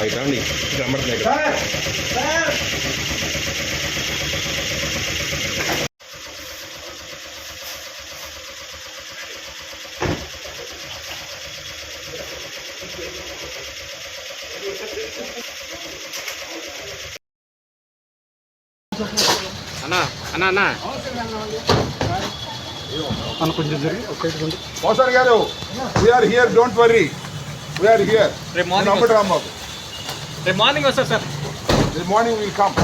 ఇట్లాండి కనబడుతున్నాయి. అన్నా అన్నా అన్నా కొంచెం జరిగి మోసన్ గారు, we're here, don't worry, we're here. రేపు మార్నింగ్ వస్తా సార్. రేపు మార్నింగ్ విల్ కమ్.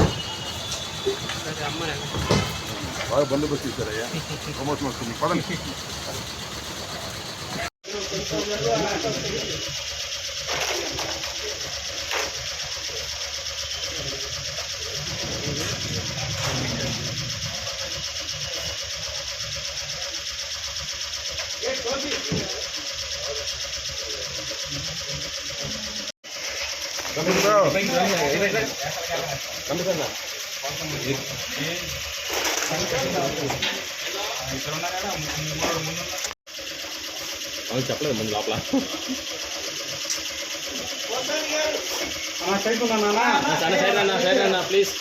బాగా బందోబస్తు ఇచ్చారయ్యా, ప్రమోషన్ వస్తుంది. పదండి. చెప్పలేదు ముందు లోపల సైడ్ అన్న ప్లీజ్.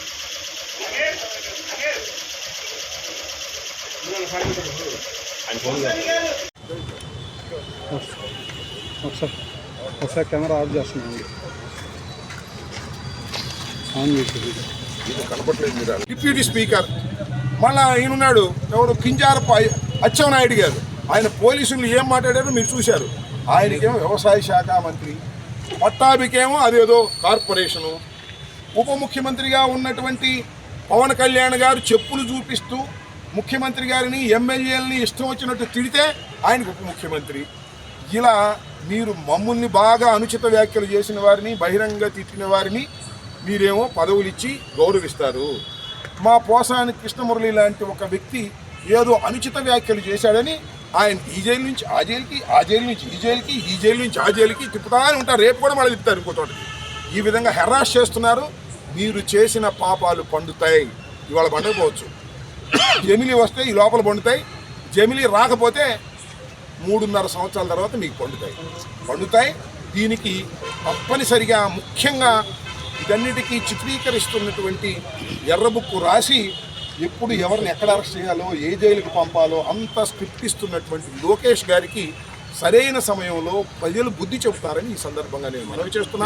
ఒకసారి కెమెరా ఆఫ్ చేస్తున్నాను. డిప్యూటీ స్పీకర్ మళ్ళా ఈయనున్నాడు ఎవరు, కింజారపు అచ్చెన్నాయుడు గారు. ఆయన పోలీసులు ఏం మాట్లాడారో మీరు చూశారు. ఆయనకేమో వ్యవసాయ శాఖ మంత్రి, పట్టాభికేమో అదేదో కార్పొరేషను. ఉప ముఖ్యమంత్రిగా ఉన్నటువంటి పవన్ కళ్యాణ్ గారు చెప్పులు చూపిస్తూ ముఖ్యమంత్రి గారిని, ఎమ్మెల్యేలని ఇష్టం వచ్చినట్టు తిడితే ఆయనకు ఉప ముఖ్యమంత్రి. ఇలా మీరు మమ్మల్ని బాగా అనుచిత వ్యాఖ్యలు చేసిన వారిని, బహిరంగ తిట్టిన వారిని మీరేమో పదవులు ఇచ్చి గౌరవిస్తారు. మా పోసాని కృష్ణమురళి లాంటి ఒక వ్యక్తి ఏదో అనుచిత వ్యాఖ్యలు చేశాడని ఆయన ఈ జైలు నుంచి ఆ జైలుకి, ఆ జైలు నుంచి ఈ జైలుకి, ఈ జైలు నుంచి ఆ జైలుకి తిప్పుతానే ఉంటారు. రేపు కూడా మళ్ళీ తిప్పుతారు ఇంకో చోటకి. ఈ విధంగా హెరాస్ చేస్తున్నారు. మీరు చేసిన పాపాలు పండుతాయి. ఇవాళ పండకపోవచ్చు, జమిలీ వస్తే ఈ లోపల పండుతాయి. జమిలీ రాకపోతే 3.5 సంవత్సరాల తర్వాత మీకు పండుతాయి. దీనికి తప్పనిసరిగా ముఖ్యంగా ఇదన్నిటికీ చిత్రీకరిస్తున్నటువంటి ఎర్రబుక్కు రాసి ఎప్పుడు ఎవరిని ఎక్కడ అరెస్ట్ చేయాలో, ఏ జైలుకు పంపాలో అంత స్క్రిప్ట్ ఇస్తున్నటువంటి లోకేష్ గారికి సరైన సమయంలో ప్రజలు బుద్ధి చెబుతారని ఈ సందర్భంగా నేను మనవి చేస్తున్నాను.